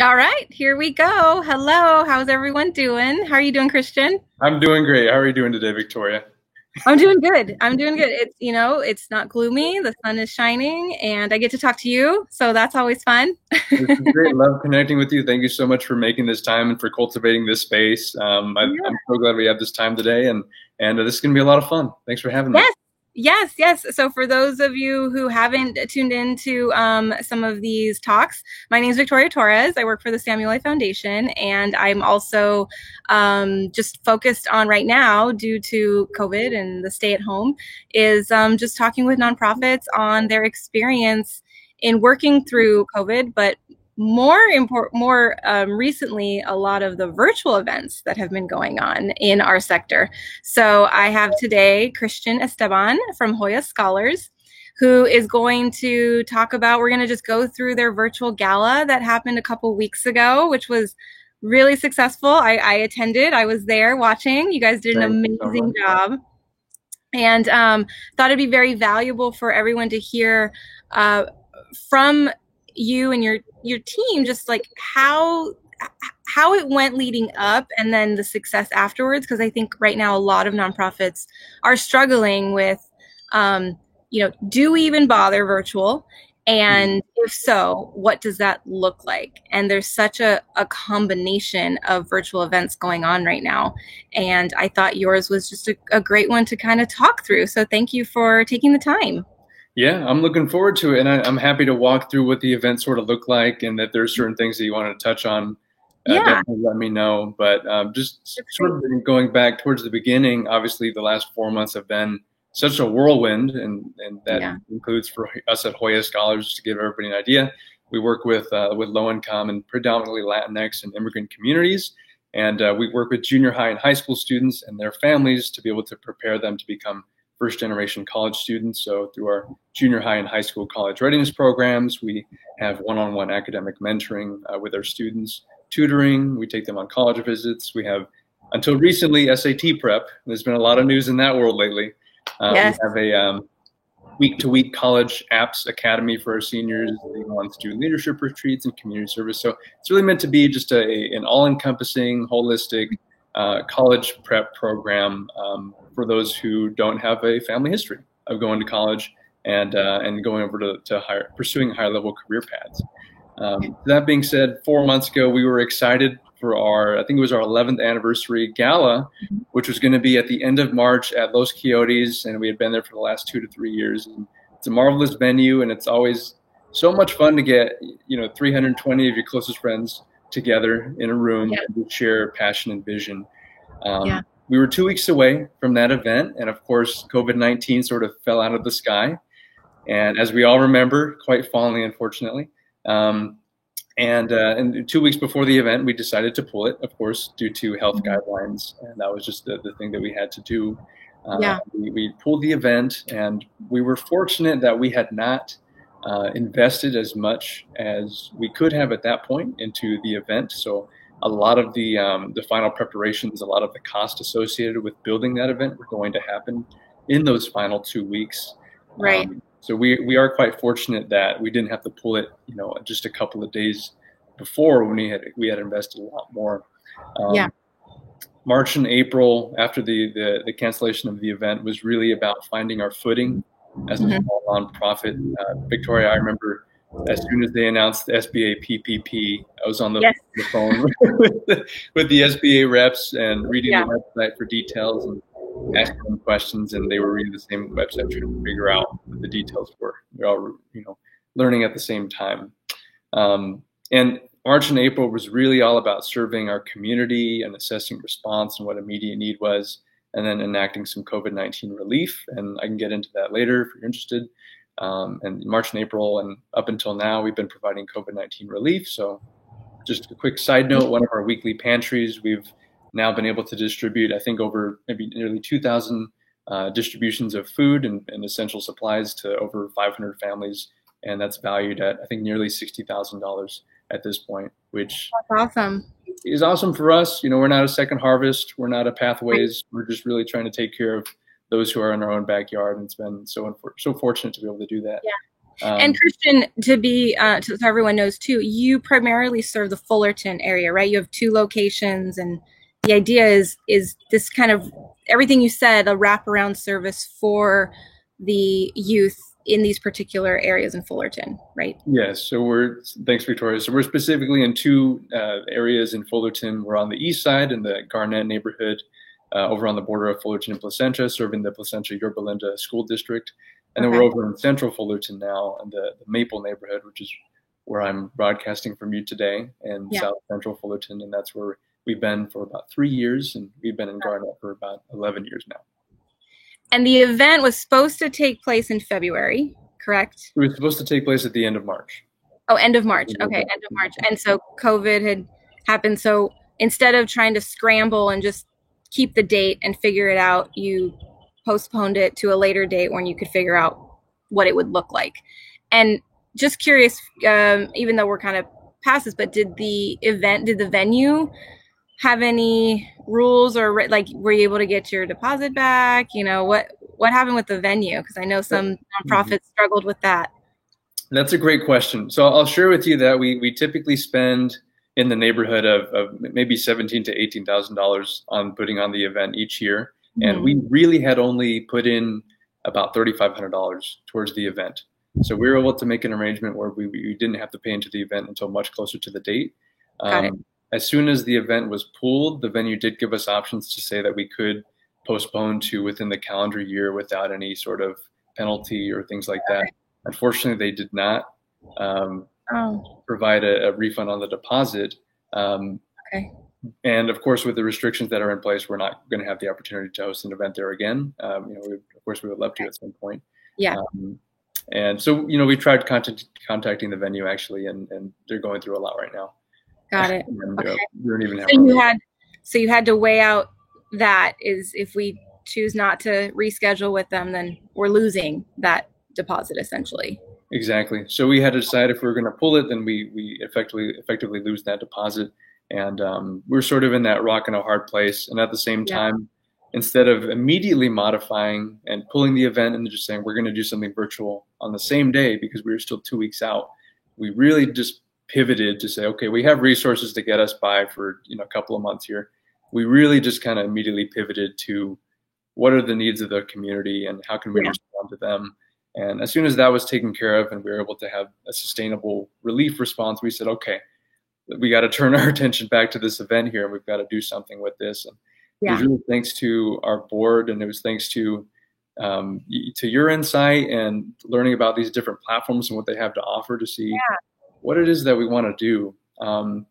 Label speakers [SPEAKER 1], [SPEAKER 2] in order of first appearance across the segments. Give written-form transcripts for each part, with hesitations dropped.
[SPEAKER 1] All right, here we go. Hello, how's everyone doing? How are you doing, Christian?
[SPEAKER 2] I'm doing great. How are you doing today, Victoria?
[SPEAKER 1] I'm doing good. I'm doing good. It's not gloomy. The sun is shining and I get to talk to you, so that's always fun.
[SPEAKER 2] This is great. Love connecting with you. Thank you so much for making this time and for cultivating this space. I'm
[SPEAKER 1] Yeah.
[SPEAKER 2] so glad we have this time today, and this is going to be a lot of fun. Thanks for having me.
[SPEAKER 1] Yes. Yes, yes. So for those of you who haven't tuned into some of these talks, my name is Victoria Torres. I work for the Samuel A. Foundation, and I'm also just focused on right now, due to COVID and the stay at home, is just talking with nonprofits on their experience in working through COVID, but more recently, a lot of the virtual events that have been going on in our sector. So I have today Christian Esteban from Hoya Scholars, who is going to talk about, we're going to just go through their virtual gala that happened a couple weeks ago, which was really successful. I attended, I was there watching. You guys did an
[SPEAKER 2] Thank you so
[SPEAKER 1] amazing
[SPEAKER 2] much.
[SPEAKER 1] job. And thought it'd be very valuable for everyone to hear from you and your team, just like how it went leading up and then the success afterwards, because I think right now a lot of nonprofits are struggling with do we even bother virtual, and if so, what does that look like? And there's such a combination of virtual events going on right now, and I thought yours was just a great one to kind of talk through, so thank you for taking the time.
[SPEAKER 2] Yeah, I'm looking forward to it, and I'm happy to walk through what the event sort of looked like, and that there's certain things that you want to touch on.
[SPEAKER 1] Yeah,
[SPEAKER 2] Definitely let me know. But just
[SPEAKER 1] that's
[SPEAKER 2] sort
[SPEAKER 1] great.
[SPEAKER 2] of going back towards the beginning, obviously the last 4 months have been such a whirlwind, and that
[SPEAKER 1] Yeah.
[SPEAKER 2] includes for us at Hoya Scholars. To give everybody an idea, we work with low income and predominantly Latinx and immigrant communities, and we work with junior high and high school students and their families to be able to prepare them to become first generation college students. So through our junior high and high school college readiness programs, we have one-on-one academic mentoring with our students, tutoring. We take them on college visits. We have, until recently, SAT prep. There's been a lot of news in that world lately. We
[SPEAKER 1] Yes.
[SPEAKER 2] have a week-to-week college apps academy for our seniors. They go on student leadership retreats and community service. So it's really meant to be just an all-encompassing, holistic college prep program for those who don't have a family history of going to college and going over to pursuing higher level career paths. That being said, 4 months ago, we were excited for I think it was our 11th anniversary gala, which was going to be at the end of March at Los Coyotes. And we had been there for the last 2 to 3 years. And it's a marvelous venue, and it's always so much fun to get, 320 of your closest friends together in a room
[SPEAKER 1] Yeah.
[SPEAKER 2] and share passion and vision.
[SPEAKER 1] Yeah.
[SPEAKER 2] We were 2 weeks away from that event. And of course, COVID-19 sort of fell out of the sky. And as we all remember, quite fondly, unfortunately. And 2 weeks before the event, we decided to pull it, of course, due to health guidelines. And that was just the thing that we had to do.
[SPEAKER 1] Yeah.
[SPEAKER 2] We pulled the event, and we were fortunate that we had not invested as much as we could have at that point into the event. So a lot of the final preparations, a lot of the cost associated with building that event were going to happen in those final 2 weeks.
[SPEAKER 1] Right.
[SPEAKER 2] So we are quite fortunate that we didn't have to pull it, just a couple of days before, when we had invested a lot more.
[SPEAKER 1] Yeah.
[SPEAKER 2] March and April, after the cancellation of the event, was really about finding our footing as a small nonprofit. Victoria, I remember as soon as they announced the SBA PPP, I was on the
[SPEAKER 1] Yes.
[SPEAKER 2] phone with the SBA reps and reading
[SPEAKER 1] Yeah.
[SPEAKER 2] the website for details and asking them questions, and they were reading the same website trying to figure out what the details were. We're all, learning at the same time. And March and April was really all about serving our community and assessing response and what immediate need was, and then enacting some COVID-19 relief. And I can get into that later if you're interested. And March and April and up until now, we've been providing COVID-19 relief. So just a quick side note, one of our weekly pantries, we've now been able to distribute, I think, over maybe nearly 2,000 distributions of food and essential supplies to over 500 families. And that's valued at, I think, nearly $60,000 at this point, which
[SPEAKER 1] That's awesome.
[SPEAKER 2] is awesome for us. We're not a Second Harvest. We're not a Pathways. We're just really trying to take care of those who are in our own backyard. And it's been so fortunate to be able to do that.
[SPEAKER 1] Yeah. And Christian, to be so everyone knows too, you primarily serve the Fullerton area, right? You have 2 locations, and the idea is this kind of everything you said, a wraparound service for the youth in these particular areas in Fullerton, right?
[SPEAKER 2] Yes. So thanks, Victoria. So we're specifically in 2 areas in Fullerton. We're on the east side in the Garnett neighborhood, over on the border of Fullerton and Placentia, serving the Placentia Yorba Linda School District. And then we're over in central Fullerton now in the Maple neighborhood, which is where I'm broadcasting from you today, in south central Fullerton. And that's where we've been for about 3 years, and we've been in Garnett for about 11 years now.
[SPEAKER 1] And the event was supposed to take place in February, correct?
[SPEAKER 2] It was supposed to take place at the end of March.
[SPEAKER 1] Oh, end of March. Okay, end of March. And so COVID had happened. So instead of trying to scramble and just keep the date and figure it out, you postponed it to a later date when you could figure out what it would look like. And just curious, even though we're kind of past this, but did the venue have any rules, or like were you able to get your deposit back? You know, what happened with the venue? Because I know some nonprofits struggled with that.
[SPEAKER 2] That's a great question. So I'll share with you that we typically spend in the neighborhood of maybe $17,000 to $18,000 on putting on the event each year. And we really had only put in about $3,500 towards the event. So we were able to make an arrangement where we didn't have to pay into the event until much closer to the date.
[SPEAKER 1] Got it.
[SPEAKER 2] As soon as the event was pulled, the venue did give us options to say that we could postpone to within the calendar year without any sort of penalty or things like that. Unfortunately, they did not provide a refund on the deposit. And of course, with the restrictions that are in place, we're not going to have the opportunity to host an event there again. Of course, we would love to at some point.
[SPEAKER 1] Yeah.
[SPEAKER 2] And so, we tried contacting the venue actually, and they're going through a lot right now.
[SPEAKER 1] Got it.
[SPEAKER 2] And,
[SPEAKER 1] okay.
[SPEAKER 2] We don't even have
[SPEAKER 1] so you had to weigh out that is if we choose not to reschedule with them, then we're losing that deposit essentially.
[SPEAKER 2] Exactly. So we had to decide if we were going to pull it, then we effectively lose that deposit. And we're sort of in that rock and a hard place. And at the same time, instead of immediately modifying and pulling the event and just saying we're going to do something virtual on the same day because we were still 2 weeks out, we really just pivoted to say, okay, we have resources to get us by for a couple of months here. We really just kind of immediately pivoted to what are the needs of the community and how can we respond to them. And as soon as that was taken care of and we were able to have a sustainable relief response, we said, okay, we got to turn our attention back to this event here, and we've got to do something with this. And it was really thanks to our board, and it was thanks to your insight and learning about these different platforms and what they have to offer to see what it is that we want to do. And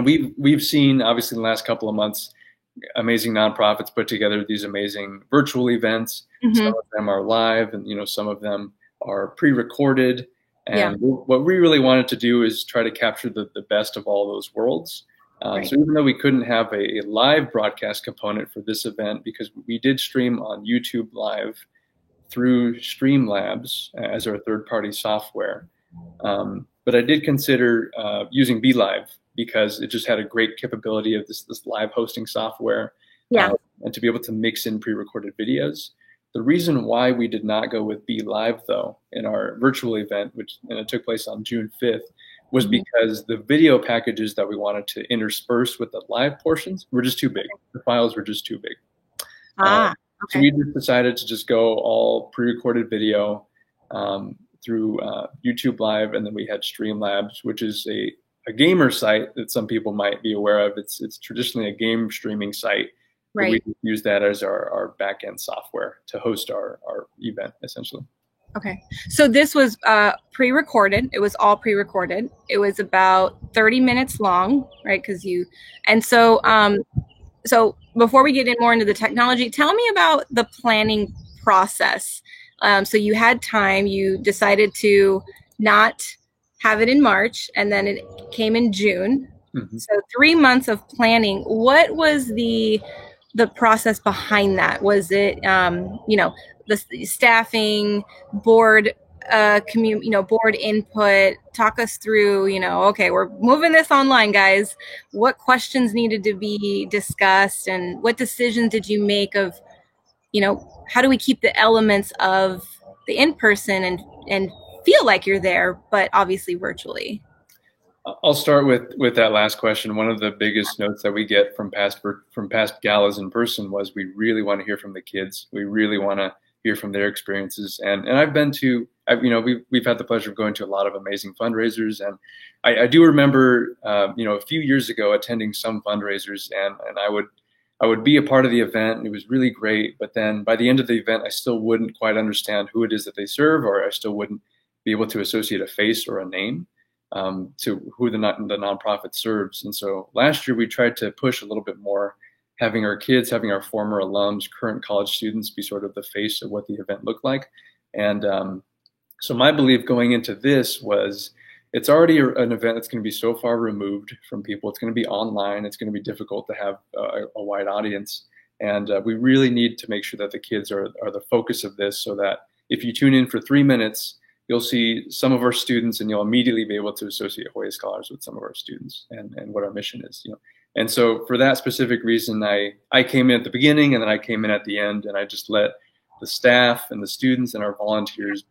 [SPEAKER 2] we've seen, obviously, in the last couple of months, amazing nonprofits put together these amazing virtual events. Some of them are live, and some of them are pre-recorded. And what we really wanted to do is try to capture the best of all those worlds. So even though we couldn't have a live broadcast component for this event, because we did stream on YouTube Live through Streamlabs as our third-party software, but I did consider using BeLive because it just had a great capability of this live hosting software, and to be able to mix in pre-recorded videos. The reason why we did not go with BeLive, though, in our virtual event, and it took place on June 5th, was because the video packages that we wanted to intersperse with the live portions were just too big. The files were just too big. So we just decided to just go all pre-recorded video through YouTube Live, and then we had Streamlabs, which is a gamer site that some people might be aware of. It's traditionally a game streaming site. We use that as our back-end software to host our event, essentially.
[SPEAKER 1] Okay. So this was pre-recorded. It was all pre-recorded. It was about 30 minutes long, right? So before we get in more into the technology, tell me about the planning process. So you had time, you decided to not have it in March, and then it came in June. So 3 months of planning. What was the process behind that? Was it, the staffing, board, board input? Talk us through, okay, we're moving this online, guys. What questions needed to be discussed, and what decisions did you make of, how do we keep the elements of the in-person and feel like you're there, but obviously virtually.
[SPEAKER 2] I'll start with that last question. One of the biggest notes that we get from past galas in person was we really want to hear from the kids. We really want to hear from their experiences. And I've been to, we've had the pleasure of going to a lot of amazing fundraisers. And I do remember, a few years ago attending some fundraisers, and I would be a part of the event, and it was really great. But then by the end of the event, I still wouldn't quite understand who it is that they serve, or I still wouldn't be able to associate a face or a name to who the nonprofit serves. And so last year we tried to push a little bit more, having our kids, having our former alums, current college students be sort of the face of what the event looked like. And so my belief going into this was, it's already an event that's going to be so far removed from people. It's going to be online. It's going to be difficult to have a wide audience. And we really need to make sure that the kids are the focus of this, so that if you tune in for 3 minutes, you'll see some of our students, and you'll immediately be able to associate Hoya Scholars with some of our students and what our mission is. And so for that specific reason, I came in at the beginning, and then I came in at the end, and I just let the staff and the students and our volunteers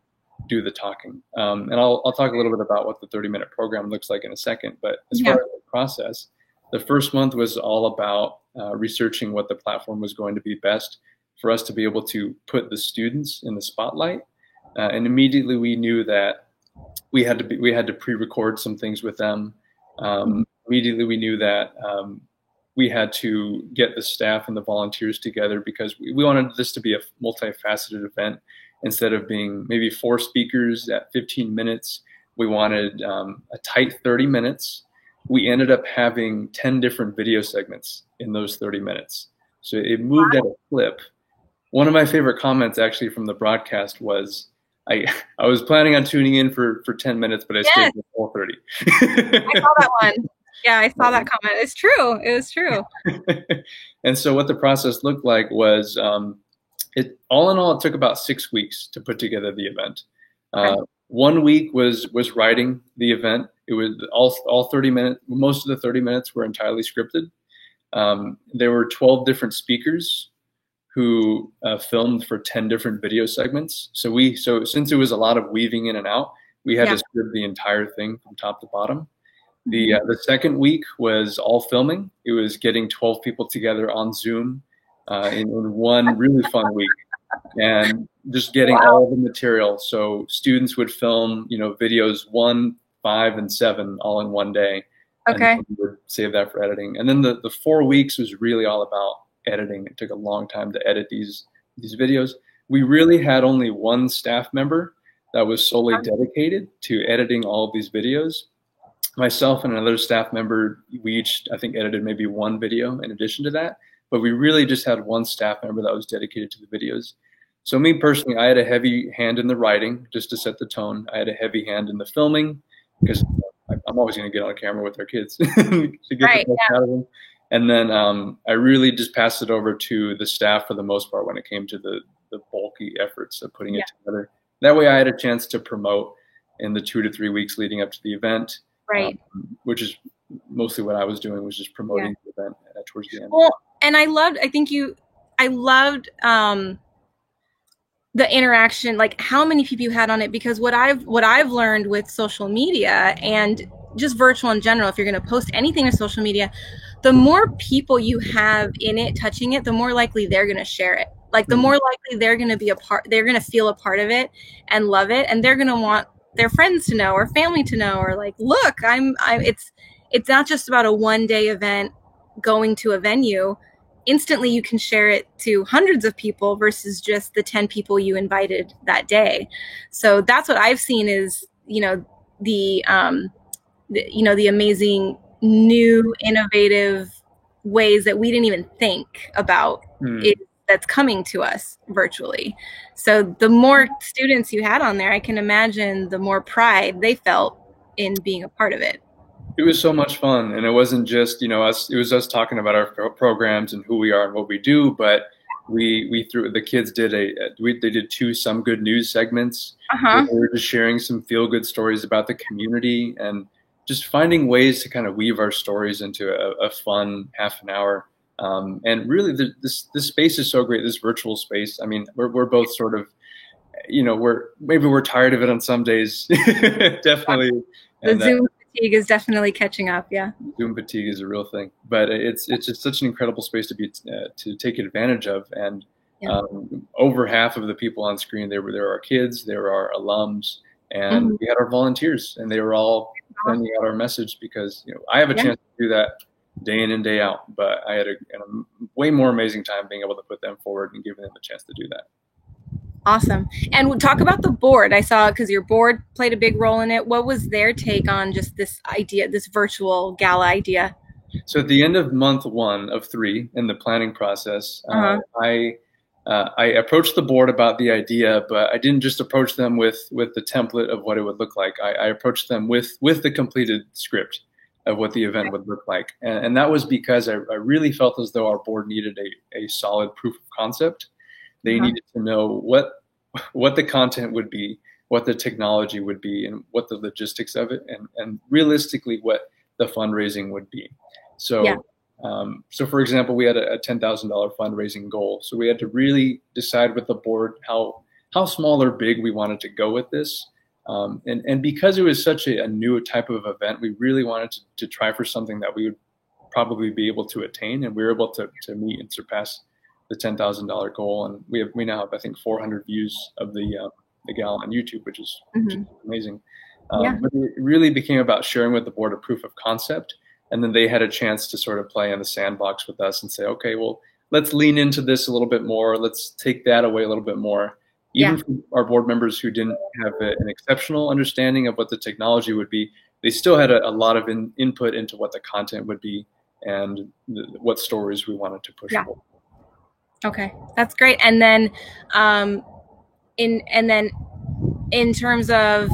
[SPEAKER 2] do the talking. And I'll talk a little bit about what the 30-minute program looks like in a second. But as far as the process, the first month was all about researching what the platform was going to be best for us to be able to put the students in the spotlight. And immediately we knew that we had to pre-record some things with them. Immediately we knew that we had to get the staff and the volunteers together, because we wanted this to be a multifaceted event. Instead of being maybe 4 speakers at 15 minutes, we wanted a tight 30 minutes. We ended up having 10 different video segments in those 30 minutes. So it moved at a clip. One of my favorite comments actually from the broadcast was, I was planning on tuning in for 10 minutes, but I stayed for 4:30.
[SPEAKER 1] I saw that one. Yeah, I saw that comment. It's true. It was true.
[SPEAKER 2] And so what the process looked like was, all in all, it took about 6 weeks to put together the event. 1 week was writing the event. It was all 30 minutes. Most of the 30 minutes were entirely scripted. There were 12 different speakers who filmed for 10 different video segments. So since it was a lot of weaving in and out, we had to script the entire thing from top to bottom. The second week was all filming. It was getting 12 people together on Zoom in one really fun week, and just getting all the material. So students would film, videos 1, 5, and 7 all in one day.
[SPEAKER 1] Okay.
[SPEAKER 2] And we would save that for editing. And then the 4 weeks was really all about editing. It took a long time to edit these videos. We really had only one staff member that was solely dedicated to editing all of these videos. Myself and another staff member, we each, I think, edited maybe one video in addition to that. But we really just had one staff member that was dedicated to the videos. So me personally, I had a heavy hand in the writing just to set the tone. I had a heavy hand in the filming, because I'm always going to get on camera with our kids to get the best out of them. And then I really just passed it over to the staff for the most part when it came to the bulky efforts of putting it together. That way I had a chance to promote in the 2 to 3 weeks leading up to the event, which is mostly what I was doing, was just promoting the event towards the end.
[SPEAKER 1] Well, and I loved the interaction, like how many people you had on it, because what I've learned with social media and just virtual in general, if you're going to post anything to social media, the more people you have in it, touching it, the more likely they're going to share it. Like the more likely they're going to be they're going to feel a part of it and love it. And they're going to want their friends to know, or family to know, or like, look, it's not just about a one-day event going to a venue. Instantly you can share it to hundreds of people versus just the 10 people you invited that day. So that's what I've seen is, the amazing new innovative ways that we didn't even think about that's coming to us virtually. So the more students you had on there, I can imagine the more pride they felt in being a part of it.
[SPEAKER 2] It was so much fun, and it wasn't just us. It was us talking about our programs and who we are and what we do. But the kids did they did 2 Some Good News segments. Where they were just sharing some feel good stories about the community and just finding ways to kind of weave our stories into a fun half an hour. And really, this space is so great. This virtual space. I mean, we're both sort of we're tired of it on some days. Definitely.
[SPEAKER 1] The Zoom fatigue is definitely catching up. Yeah.
[SPEAKER 2] Zoom fatigue is a real thing, but it's just such an incredible space to take advantage of. And over half of the people on screen, there were our kids, there were our alums, and we had our volunteers, and they were all sending out our message because I have a chance to do that day in and day out, but I had a way more amazing time being able to put them forward and giving them a chance to do that.
[SPEAKER 1] Awesome. And we'll talk about the board. I saw, because your board played a big role in it. What was their take on just this idea, this virtual gala idea?
[SPEAKER 2] So at the end of month 1 of 3 in the planning process, I approached the board about the idea, but I didn't just approach them with the template of what it would look like. I approached them with the completed script of what the event would look like. And that was because I really felt as though our board needed a solid proof of concept. They needed to know what the content would be, what the technology would be, and what the logistics of it, and realistically what the fundraising would be. So, so for example, we had a $10,000 fundraising goal. So we had to really decide with the board how small or big we wanted to go with this. And because it was such a new type of event, we really wanted to try for something that we would probably be able to attain, and we were able to meet and surpass the $10,000 goal. And we now have, I think, 400 views of the gala on YouTube, which is amazing. But it really became about sharing with the board a proof of concept, and then they had a chance to sort of play in the sandbox with us and say, okay, well, let's lean into this a little bit more. Let's take that away a little bit more. Even for our board members who didn't have an exceptional understanding of what the technology would be, they still had a lot of input into what the content would be and what stories we wanted to push forward.
[SPEAKER 1] Okay, that's great. And then, in terms of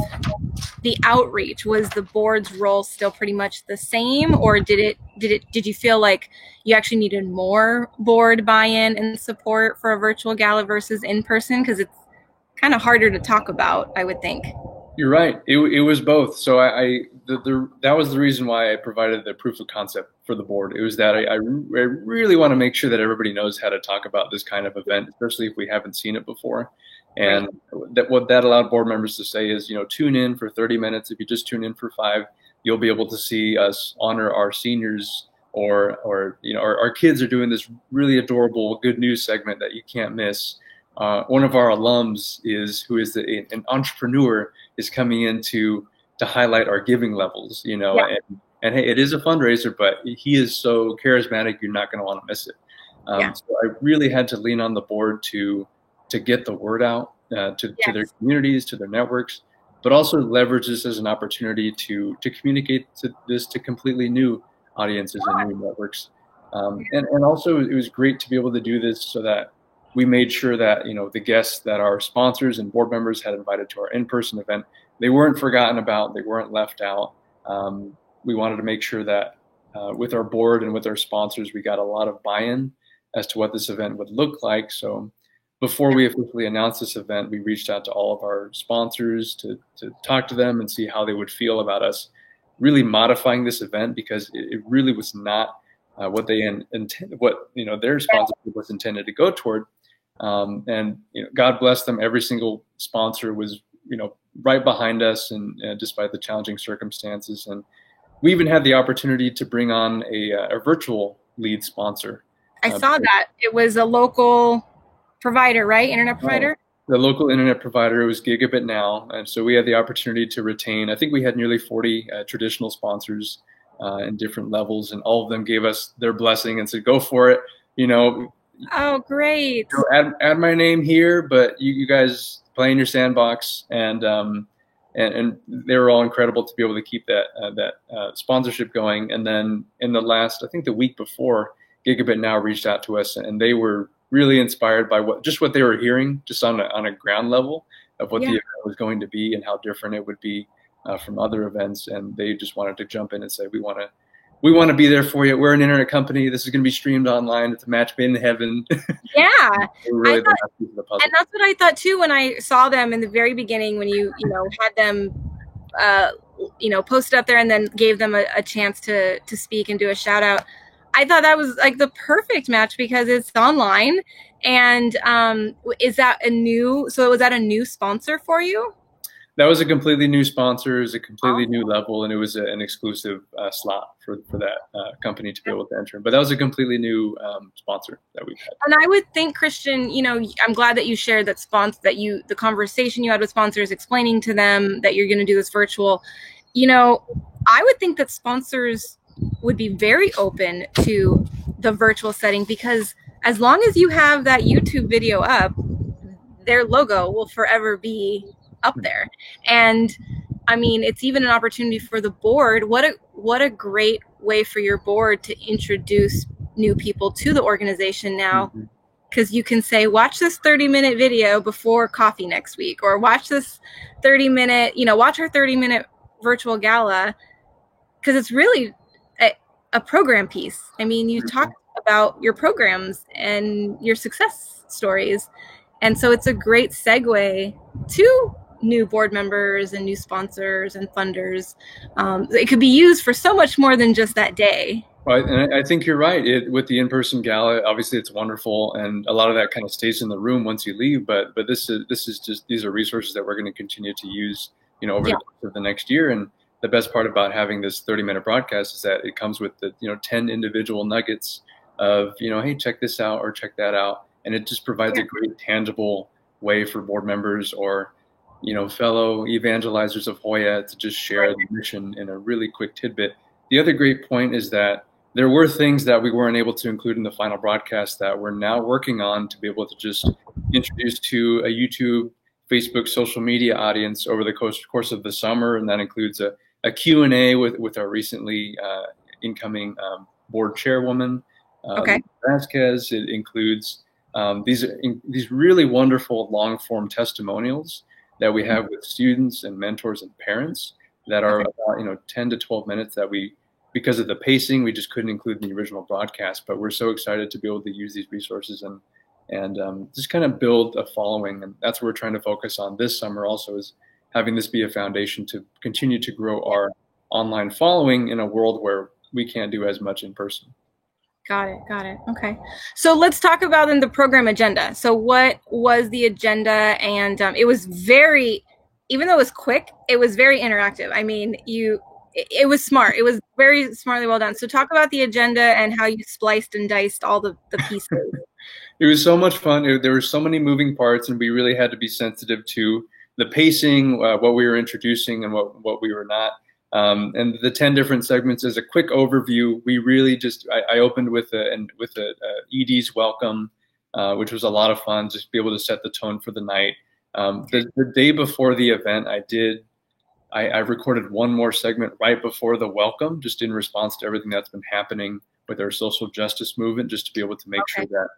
[SPEAKER 1] the outreach, was the board's role still pretty much the same, or did you feel like you actually needed more board buy-in and support for a virtual gala versus in person? Because it's kind of harder to talk about, I would think.
[SPEAKER 2] You're right. It was both. So that was the reason why I provided the proof of concept for the board. It was that I really want to make sure that everybody knows how to talk about this kind of event, especially if we haven't seen it before. And what that allowed board members to say is, tune in for 30 minutes. If you just tune in for 5, you'll be able to see us honor our seniors, or our kids are doing this really adorable good news segment that you can't miss. One of our alums who is an entrepreneur is coming in to highlight our giving levels, and hey, it is a fundraiser, but he is so charismatic, you're not going to want to miss it. So I really had to lean on the board to get the word out to their communities, to their networks, but also leverage this as an opportunity to communicate this to completely new audiences and new networks. And also it was great to be able to do this so that we made sure that, the guests that our sponsors and board members had invited to our in-person event, they weren't forgotten about, they weren't left out. We wanted to make sure that with our board and with our sponsors, we got a lot of buy-in as to what this event would look like. So before we officially announced this event, we reached out to all of our sponsors to talk to them and see how they would feel about us really modifying this event, because it really was not what they intended, what their sponsorship was intended to go toward. And God bless them. Every single sponsor was right behind us, and despite the challenging circumstances. And we even had the opportunity to bring on a virtual lead sponsor.
[SPEAKER 1] I saw that. It was a local provider, right? Internet provider?
[SPEAKER 2] The local internet provider was Gigabit Now. And so we had the opportunity to retain, I think we had nearly 40 traditional sponsors in different levels, and all of them gave us their blessing and said, go for it.
[SPEAKER 1] Oh, great.
[SPEAKER 2] Add my name here, but you guys play in your sandbox. And they were all incredible to be able to keep that sponsorship going. And then in the last, I think the week before, Gigabit Now reached out to us, and they were really inspired by what they were hearing just on a ground level of what the event was going to be and how different it would be from other events. And they just wanted to jump in and say, we want to be there for you. We're an internet company. This is going to be streamed online. It's a match made in heaven.
[SPEAKER 1] Yeah.
[SPEAKER 2] Really
[SPEAKER 1] and that's what I thought too when I saw them in the very beginning, when you had them posted up there and then gave them a chance to speak and do a shout out. I thought that was like the perfect match because it's online. And is that a new? So was that a new sponsor for you?
[SPEAKER 2] That was a completely new sponsor, it was a completely new
[SPEAKER 1] Awesome.
[SPEAKER 2] level, and it was an exclusive slot for that company to be able to enter. But that was a completely new sponsor that we've had.
[SPEAKER 1] And I would think, Christian, I'm glad that you shared that the conversation you had with sponsors, explaining to them that you're going to do this virtual. I would think that sponsors would be very open to the virtual setting because as long as you have that YouTube video up, their logo will forever be up there. And I mean, it's even an opportunity for the board. What a great way for your board to introduce new people to the organization now, because you can say, watch this 30-minute video before coffee next week, or watch this 30-minute, watch our 30-minute virtual gala, because it's really a program piece. I mean, you talk about your programs and your success stories. And so it's a great segue to new board members and new sponsors and funders. It could be used for so much more than just that day.
[SPEAKER 2] Right, and I think you're right. With the in-person gala, obviously it's wonderful, and a lot of that kind of stays in the room once you leave. But this is just, these are resources that we're going to continue to use, over the course of the next year. And the best part about having this 30-minute broadcast is that it comes with the 10 individual nuggets of hey, check this out or check that out, and it just provides a great tangible way for board members or fellow evangelizers of Hoya to just share the mission in a really quick tidbit. The other great point is that there were things that we weren't able to include in the final broadcast that we're now working on to be able to just introduce to a YouTube, Facebook, social media audience over the course of the summer. And that includes a Q&A with our recently incoming board chairwoman, Vasquez. It includes these really wonderful long-form testimonials that we have with students and mentors and parents that are about 10 to 12 minutes that we, because of the pacing, we just couldn't include in the original broadcast. But we're so excited to be able to use these resources and just kind of build a following. And that's what we're trying to focus on this summer also, is having this be a foundation to continue to grow our online following in a world where we can't do as much in person.
[SPEAKER 1] Got it. Okay. So let's talk about the program agenda. So what was the agenda? And it was even though it was quick, it was very interactive. I mean, it was smart. It was very smartly well done. So talk about the agenda and how you spliced and diced all the pieces.
[SPEAKER 2] It was so much fun. There were so many moving parts, and we really had to be sensitive to the pacing, what we were introducing and what we were not. And the 10 different segments as a quick overview. We really I opened with a ED's welcome, which was a lot of fun, just be able to set the tone for the night. The day before the event, I recorded one more segment right before the welcome, just in response to everything that's been happening with our social justice movement, just to be able to make sure that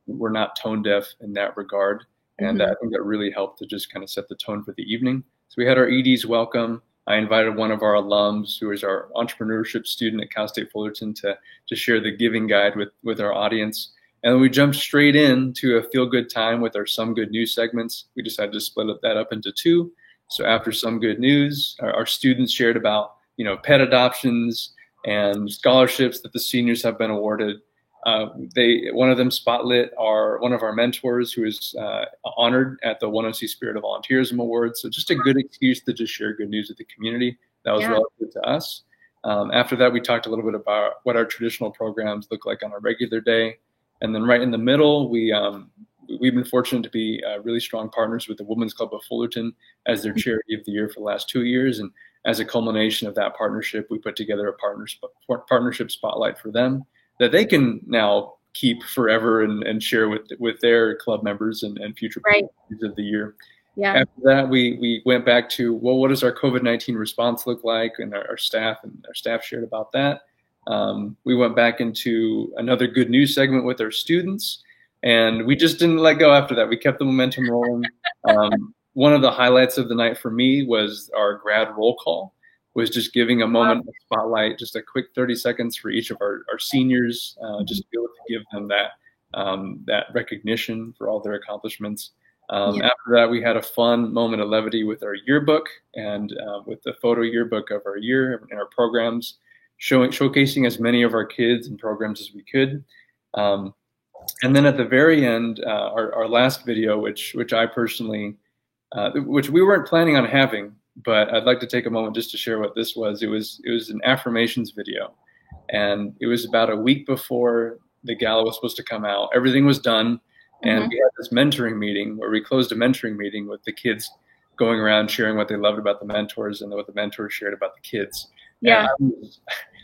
[SPEAKER 2] we're not tone deaf in that regard. And I think that really helped to just kind of set the tone for the evening. So we had our ED's welcome. I invited one of our alums, who is our entrepreneurship student at Cal State Fullerton, to share the giving guide with our audience. And then we jumped straight into a feel-good time with our Some Good News segments. We decided to split that up into two. So after Some Good News, our students shared about pet adoptions and scholarships that the seniors have been awarded. One of them spotlit one of our mentors, who is honored at the 1OC Spirit of Volunteerism Awards. So just a good excuse to just share good news with the community. That was relative to us. After that, we talked a little bit about what our traditional programs look like on a regular day. And then right in the middle, we've been fortunate to be really strong partners with the Women's Club of Fullerton as their Charity of the Year for the last 2 years. And as a culmination of that partnership, we put together a partnership spotlight for them that they can now keep forever and share with their club members and future partners of the year. Yeah. After that, we went back to, well, what does our COVID-19 response look like? And our staff shared about that. We went back into another good news segment with our students, and we just didn't let go after that. We kept the momentum rolling. One of the highlights of the night for me was our grad roll call, was just giving a moment of spotlight, just a quick 30 seconds for each of our seniors, just to be able to give them that recognition for all their accomplishments. After that, we had a fun moment of levity with our yearbook and with the photo yearbook of our year and our programs, showcasing as many of our kids and programs as we could. And then at the very end, our last video, which I personally, which we weren't planning on having, but I'd like to take a moment just to share what this was. It was an affirmations video, and it was about a week before the gala was supposed to come out. Everything was done, and we had this mentoring meeting where we closed a mentoring meeting with the kids going around sharing what they loved about the mentors and what the mentors shared about the kids.
[SPEAKER 1] Yeah.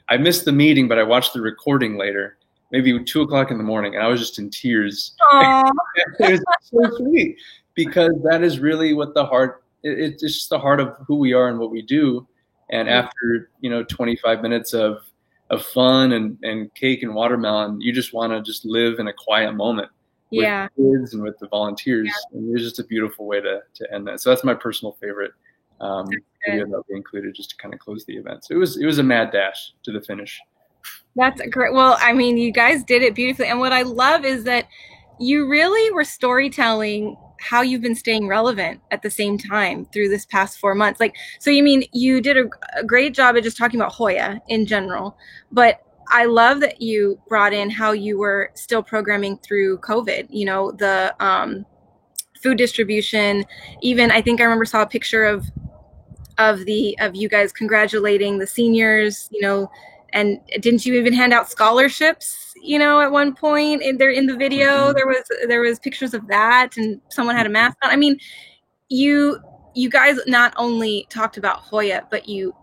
[SPEAKER 2] I missed the meeting, but I watched the recording later, maybe 2 o'clock in the morning, and I was just in tears. It was so sweet, because that is really what the heart, it's just the heart of who we are and what we do. And after, 25 minutes of fun and cake and watermelon, you just want to just live in a quiet moment with the kids and with the volunteers. And it was just a beautiful way to end that. So that's my personal favorite video that we included, just to kind of close the event. So it was a mad dash to the finish.
[SPEAKER 1] That's great. Well, I mean, you guys did it beautifully. And what I love is that you really were storytelling how you've been staying relevant at the same time through this past 4 months. Like, so you mean you did a great job of just talking about Hoya in general, but I love that you brought in how you were still programming through COVID, the food distribution. Even I think I remember saw a picture of you guys congratulating the seniors, and didn't you even hand out scholarships, at one point in the video? There was pictures of that, and someone had a mask on. I mean, you guys not only talked about Hoya, but you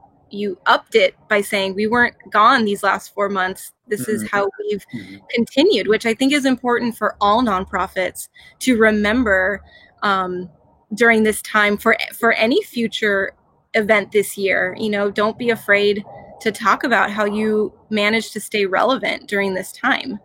[SPEAKER 1] upped it by saying we weren't gone these last 4 months. This is how we've continued, which I think is important for all nonprofits to remember during this time for any future event this year. Don't be afraid to talk about how you managed to stay relevant during this time.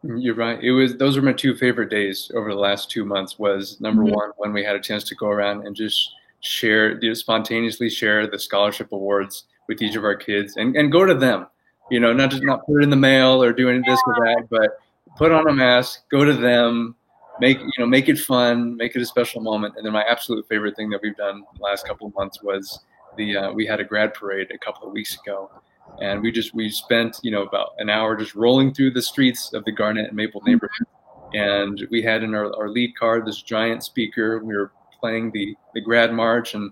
[SPEAKER 2] You're right. Those were my two favorite days over the last 2 months. Was number one, when we had a chance to go around and just spontaneously share the scholarship awards with each of our kids and go to them, not put it in the mail or do any this or that, but put on a mask, go to them, make it fun, make it a special moment. And then my absolute favorite thing that we've done the last couple of months was we had a grad parade a couple of weeks ago, and we spent about an hour just rolling through the streets of the Garnett and Maple neighborhood, and we had in our lead car this giant speaker. We were playing the grad march, and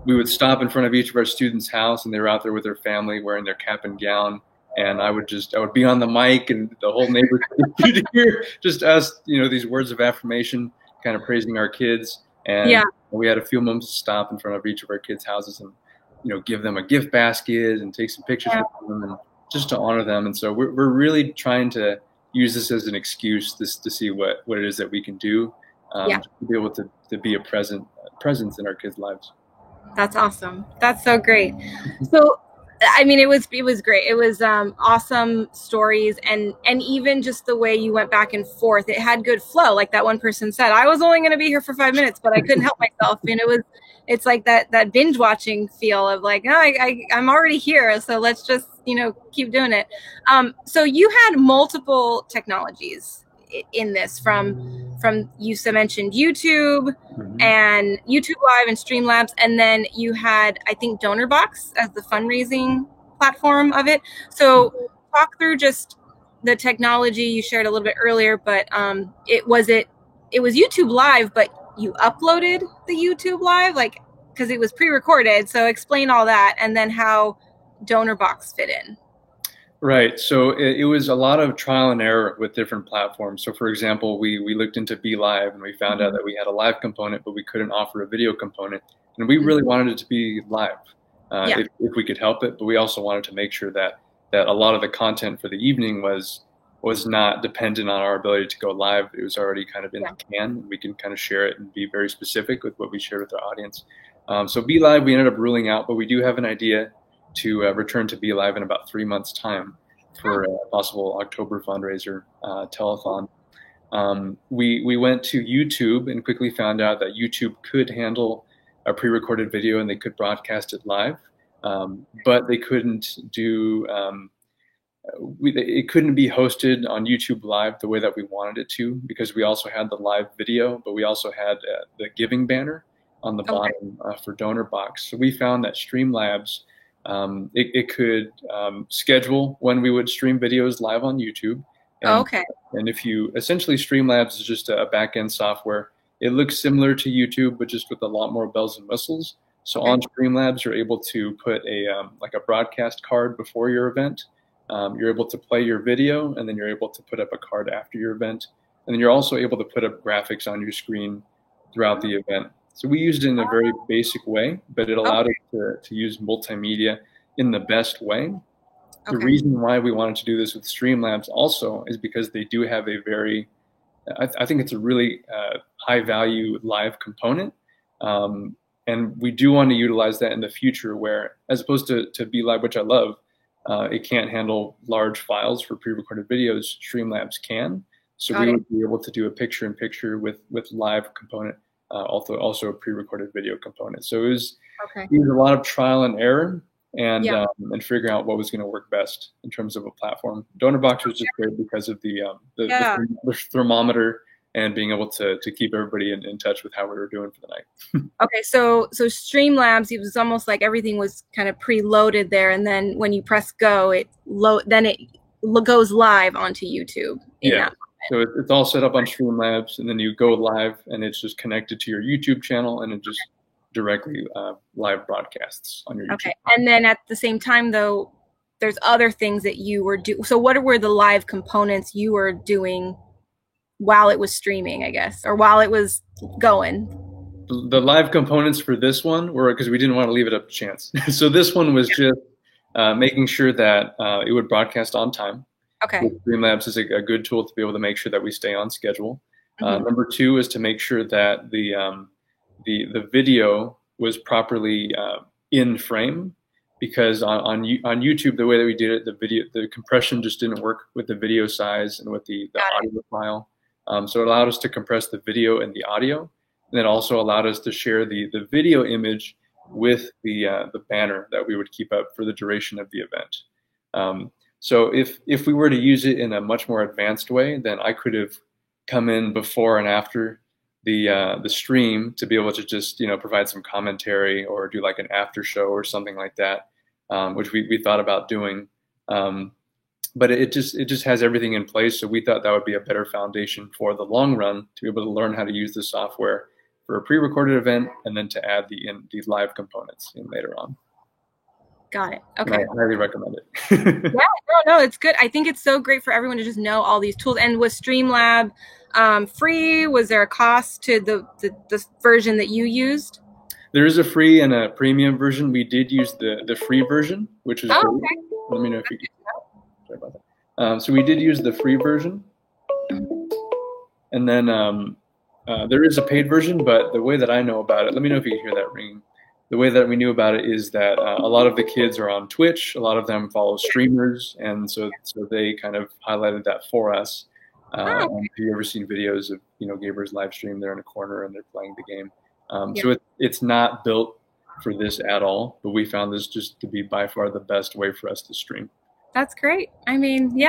[SPEAKER 2] we would stop in front of each of our students' house, and they were out there with their family wearing their cap and gown, and I would be on the mic, and the whole neighborhood could hear just us, these words of affirmation, kind of praising our kids. And we had a few moments to stop in front of each of our kids' houses and give them a gift basket and take some pictures with them, and just to honor them. And so we're really trying to use this as an excuse to see what it is that we can do to be able to be a presence in our kids' lives.
[SPEAKER 1] That's awesome. That's so great. So, I mean, it was great. It was awesome stories, and even just the way you went back and forth. It had good flow. Like that one person said, I was only going to be here for 5 minutes, but I couldn't help myself. And it's like that binge watching feel of like, no, I'm already here, so let's just keep doing it. So you had multiple technologies in this, from you mentioned YouTube and YouTube Live and Streamlabs, and then you had, I think, DonorBox as the fundraising platform of it. So talk through just the technology you shared a little bit earlier, but it was YouTube Live, but you uploaded the YouTube Live, like, because it was pre-recorded. So explain all that, and then how DonorBox fit in.
[SPEAKER 2] Right. So it was a lot of trial and error with different platforms. So, for example, we looked into BeLive, and we found out that we had a live component, but we couldn't offer a video component. And we really wanted it to be live if we could help it. But we also wanted to make sure that a lot of the content for the evening was not dependent on our ability to go live. It was already kind of in the can. We can kind of share it and be very specific with what we shared with our audience. So BeLive we ended up ruling out, but we do have an idea to return to BeLive in about 3 months' time for a possible October fundraiser telethon. We went to YouTube and quickly found out that YouTube could handle a pre-recorded video and they could broadcast it live, but they couldn't do it couldn't be hosted on YouTube Live the way that we wanted it to, because we also had the live video, but we also had the giving banner on the bottom for DonorBox. So we found that Streamlabs It could schedule when we would stream videos live on YouTube. And,
[SPEAKER 1] Okay.
[SPEAKER 2] and if you essentially Streamlabs is just a back-end software. It looks similar to YouTube, but just with a lot more bells and whistles. So
[SPEAKER 1] Okay.
[SPEAKER 2] on Streamlabs, you're able to put like a broadcast card before your event. You're able to play your video, and then you're able to put up a card after your event. And then you're also able to put up graphics on your screen throughout the event. So we used it in a very basic way, but it allowed us to use multimedia in the best way. The reason why we wanted to do this with Streamlabs also is because they do have a very, I think it's a really high value live component. And we do want to utilize that in the future where, as opposed to BeLive, which I love, it can't handle large files for pre-recorded videos. Streamlabs can. So we would be able to do a picture-in-picture with live component, also a pre-recorded video component. So it was a lot of trial and error and figuring out what was going to work best in terms of a platform. DonorBox was just great because of the thermometer and being able to keep everybody in touch with how we were doing for the night.
[SPEAKER 1] Okay, so Streamlabs, it was almost like everything was kind of preloaded there, and then when you press go, it goes live onto YouTube.
[SPEAKER 2] Yeah. So it's all set up on Streamlabs, and then you go live, and it's just connected to your YouTube channel, and it just directly live broadcasts on your YouTube.
[SPEAKER 1] Okay, and then at the same time, though, there's other things that you were doing. So what were the live components you were doing while it was streaming, I guess, or while it was going?
[SPEAKER 2] The live components for this one were, because we didn't want to leave it up to chance. So this one was just making sure that it would broadcast on time.
[SPEAKER 1] Okay.
[SPEAKER 2] Streamlabs is a good tool to be able to make sure that we stay on schedule. Number two is to make sure that the video was properly in frame, because on YouTube, the way that we did it, the compression just didn't work with the video size and with the audio file. So it allowed us to compress the video and the audio, and it also allowed us to share the video image with the banner that we would keep up for the duration of the event. So if we were to use it in a much more advanced way, then I could have come in before and after the stream to be able to just provide some commentary or do like an after show or something like that, which we thought about doing. But it just has everything in place, so we thought that would be a better foundation for the long run to be able to learn how to use the software for a pre-recorded event, and then to add the live components in later on.
[SPEAKER 1] Got it. Okay.
[SPEAKER 2] And I highly recommend it.
[SPEAKER 1] No, it's good. I think it's so great for everyone to just know all these tools. And was Streamlab free? Was there a cost to the version that you used?
[SPEAKER 2] There is a free and a premium version. We did use the free version, which is great.
[SPEAKER 1] Okay.
[SPEAKER 2] Let me know if you can. Sorry about that. So we did use the free version, and then there is a paid version. But the way that I know about it, let me know if you can hear that ringing. The way that we knew about it is that a lot of the kids are on Twitch. A lot of them follow streamers, and so they kind of highlighted that for us. Have you ever seen videos of Gaber's live stream? They're in a corner and they're playing the game. So it's not built for this at all, but we found this just to be by far the best way for us to stream.
[SPEAKER 1] That's great. I mean, you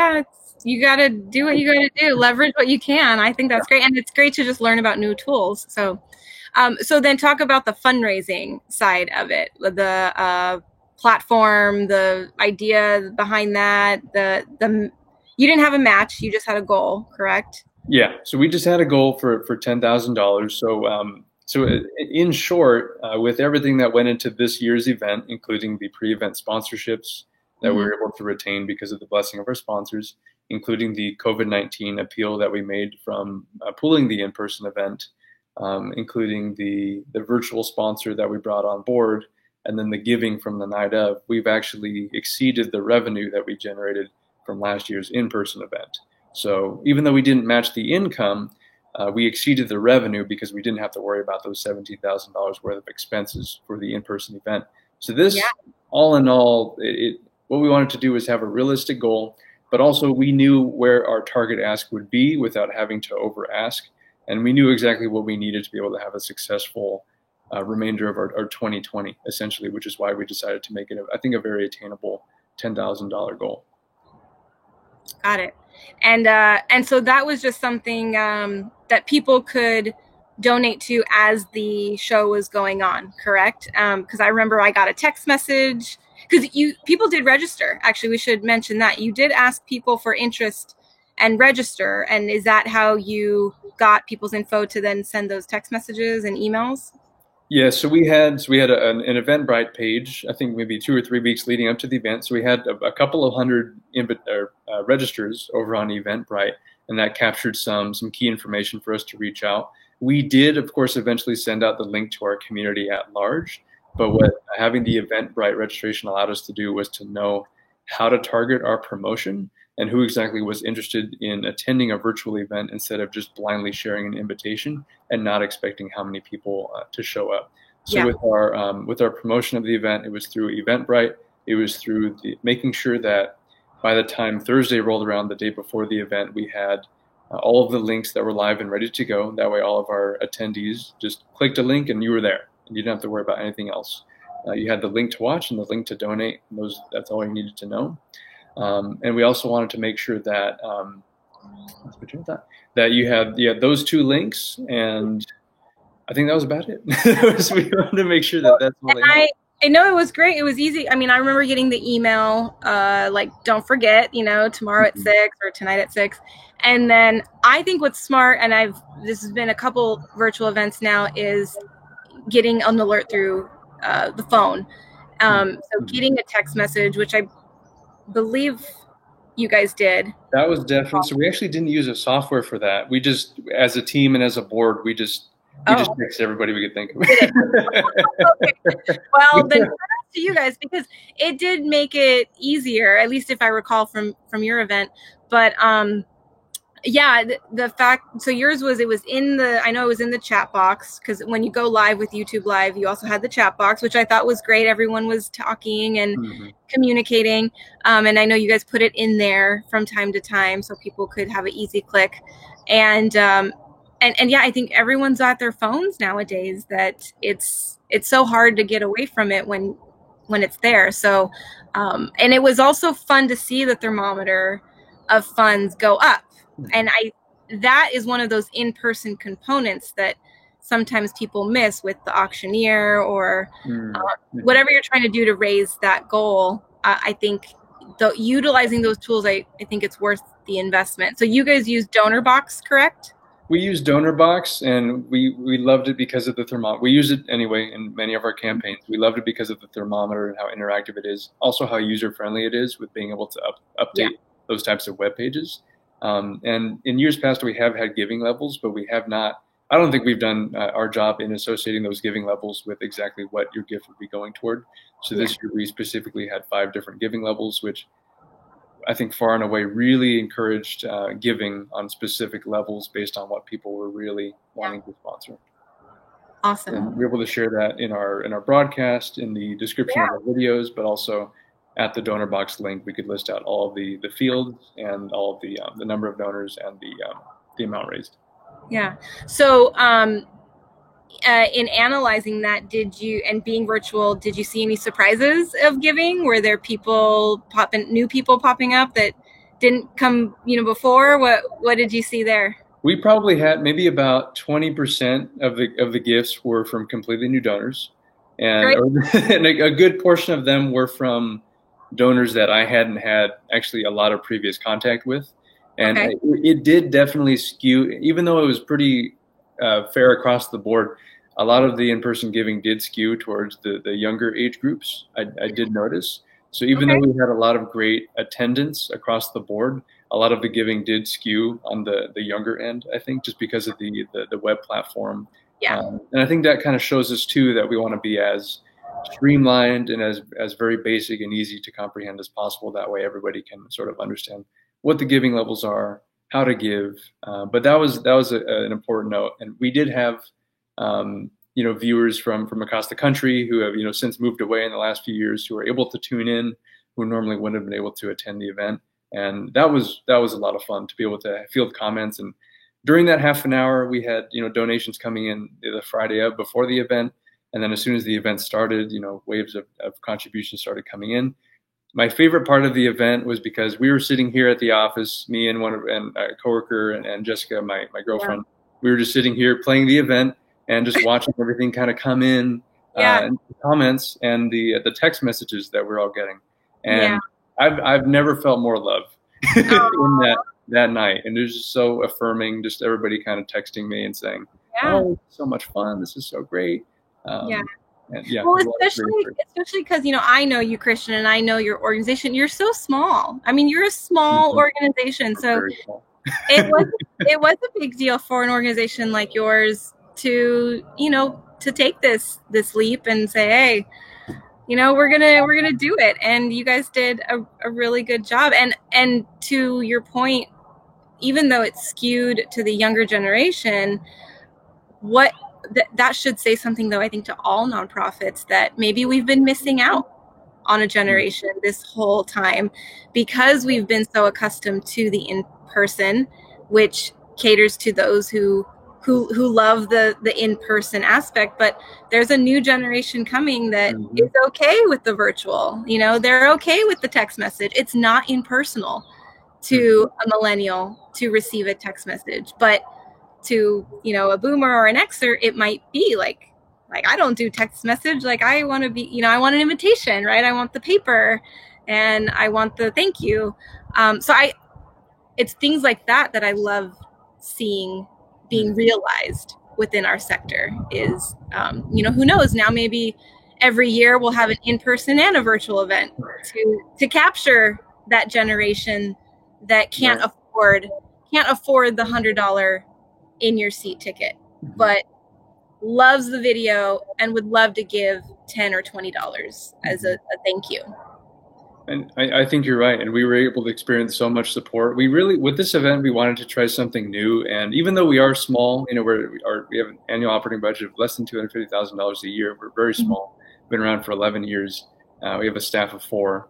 [SPEAKER 1] got to do what you got to do, leverage what you can. I think that's great. And it's great to just learn about new tools. So then talk about the fundraising side of it, the platform, the idea behind that, you didn't have a match, you just had a goal, correct?
[SPEAKER 2] Yeah. So we just had a goal for $10,000. So in short, with everything that went into this year's event, including the pre-event sponsorships that we were able to retain because of the blessing of our sponsors, including the COVID-19 appeal that we made from pooling the in-person event, including the virtual sponsor that we brought on board, and then the giving from the night of, we've actually exceeded the revenue that we generated from last year's in-person event. So even though we didn't match the income, we exceeded the revenue because we didn't have to worry about those $17,000 worth of expenses for the in-person event. So this, all in all, what we wanted to do was have a realistic goal, but also we knew where our target ask would be without having to over ask. And we knew exactly what we needed to be able to have a successful remainder of our 2020, essentially, which is why we decided to make it, I think, a very attainable $10,000 goal.
[SPEAKER 1] Got it. And so that was just something that people could donate to as the show was going on, correct? Because I remember I got a text message because people did register. Actually, we should mention that you did ask people for interest and register. And is that how you got people's info to then send those text messages and emails?
[SPEAKER 2] Yeah, so we had an Eventbrite page. I think maybe 2 or 3 weeks leading up to the event. So we had a couple of hundred registers over on Eventbrite, and that captured some key information for us to reach out. We did, of course, eventually send out the link to our community at large. But what having the Eventbrite registration allowed us to do was to know how to target our promotion and who exactly was interested in attending a virtual event instead of just blindly sharing an invitation and not expecting how many people to show up. So with our promotion of the event, it was through Eventbrite. It was through making sure that by the time Thursday rolled around, the day before the event, we had all of the links that were live and ready to go. That way, all of our attendees just clicked a link and you were there. And you didn't have to worry about anything else. You had the link to watch and the link to donate. And that's all you needed to know. And we also wanted to make sure that that you had those 2 links, and I think that was about it. We wanted to make sure that that's all they had.
[SPEAKER 1] I know it was great. It was easy. I mean, I remember getting the email, like, don't forget, tomorrow at 6 or tonight at 6. And then I think what's smart, and this has been a couple virtual events now, is getting an alert through the phone. So getting a text message, which I believe you guys did.
[SPEAKER 2] That was definitely, so we actually didn't use a software for that. We just, as a team and as a board, we just text everybody we could think of.
[SPEAKER 1] Okay. Well, then kudos to you guys, because it did make it easier, at least if I recall from your event. But yeah, the fact, so yours was, it was in the chat box, because when you go live with YouTube Live, you also had the chat box, which I thought was great. Everyone was talking and communicating. And I know you guys put it in there from time to time so people could have an easy click. And yeah, I think everyone's at their phones nowadays, that it's so hard to get away from it when it's there. So, and it was also fun to see the thermometer of funds go up. And that is one of those in-person components that sometimes people miss with the auctioneer or whatever you're trying to do to raise that goal. I think utilizing those tools, I think it's worth the investment. So you guys use DonorBox, correct?
[SPEAKER 2] We use DonorBox, and we loved it because of the thermometer. We use it anyway in many of our campaigns. We loved it because of the thermometer and how interactive it is. Also how user-friendly it is with being able to update those types of web pages. And in years past, we have had giving levels, but we have not, I don't think we've done our job in associating those giving levels with exactly what your gift would be going toward. So this year we specifically had 5 different giving levels, which I think far and away really encouraged giving on specific levels based on what people were really wanting to sponsor.
[SPEAKER 1] Awesome.
[SPEAKER 2] And we're able to share that in our broadcast, in the description of our videos, but also at the DonorBox link, we could list out all of the fields and all of the number of donors and the amount raised.
[SPEAKER 1] Yeah. So in analyzing that, and being virtual, did you see any surprises of giving? Were there new people popping up that didn't come, before? What did you see there?
[SPEAKER 2] We probably had maybe about 20% of the gifts were from completely new donors, and a good portion of them were from donors that I hadn't had actually a lot of previous contact with. And it did definitely skew, even though it was pretty fair across the board, a lot of the in-person giving did skew towards the younger age groups. I did notice. So even though we had a lot of great attendance across the board, a lot of the giving did skew on the younger end, I think, just because of the web platform. Yeah. And I think that kind of shows us too that we want to be as streamlined and as very basic and easy to comprehend as possible. That way everybody can sort of understand what the giving levels are, how to give. But that was an important note. And we did have viewers from across the country who have since moved away in the last few years, who are able to tune in, who normally wouldn't have been able to attend the event. And that was a lot of fun to be able to field comments. And during that half an hour, we had donations coming in the Friday before the event. And then as soon as the event started, waves of contributions started coming in. My favorite part of the event was because we were sitting here at the office, me and a coworker and Jessica, my girlfriend. We were just sitting here playing the event and just watching everything kind of come in.
[SPEAKER 1] Yeah.
[SPEAKER 2] and the comments and the text messages that we're all getting.
[SPEAKER 1] Yeah.
[SPEAKER 2] And I've never felt more love in that night. And it was just so affirming, just everybody kind of texting me and saying,
[SPEAKER 1] Yeah.
[SPEAKER 2] "Oh, so much fun. This is so great."
[SPEAKER 1] Yeah.
[SPEAKER 2] And yeah,
[SPEAKER 1] Well,
[SPEAKER 2] there's a lot of great
[SPEAKER 1] especially because, you know, I know you, Christian, and I know your organization. You're so small. I mean, you're a small organization. So
[SPEAKER 2] very small.
[SPEAKER 1] it was a big deal for an organization like yours to, you know, to take this leap and say, hey, you know, we're gonna do it. And you guys did a really good job. And to your point, even though it's skewed to the younger generation, what that should say something, though, I think, to all nonprofits, that maybe we've been missing out on a generation this whole time because we've been so accustomed to the in-person, which caters to those who love the in-person aspect. But there's a new generation coming that is okay with the virtual. You know, they're okay with the text message. It's not impersonal to a millennial to receive a text message, but to, you know, a boomer or an Xer, it might be like I don't do text message. Like, I want to be, you know, I want an invitation, right? I want the paper and I want the thank you. So it's things like that I love seeing being realized within our sector is, you know, who knows, now maybe every year we'll have an in-person and a virtual event to capture that generation that can't afford the $100 in your seat ticket, but loves the video and would love to give $10 or $20 as a thank you.
[SPEAKER 2] And I think you're right. And we were able to experience so much support. We really, with this event, we wanted to try something new. And even though we are small, you know, we have an annual operating budget of less than $250,000 a year. We're very small. We've been around for 11 years. We have a staff of 4.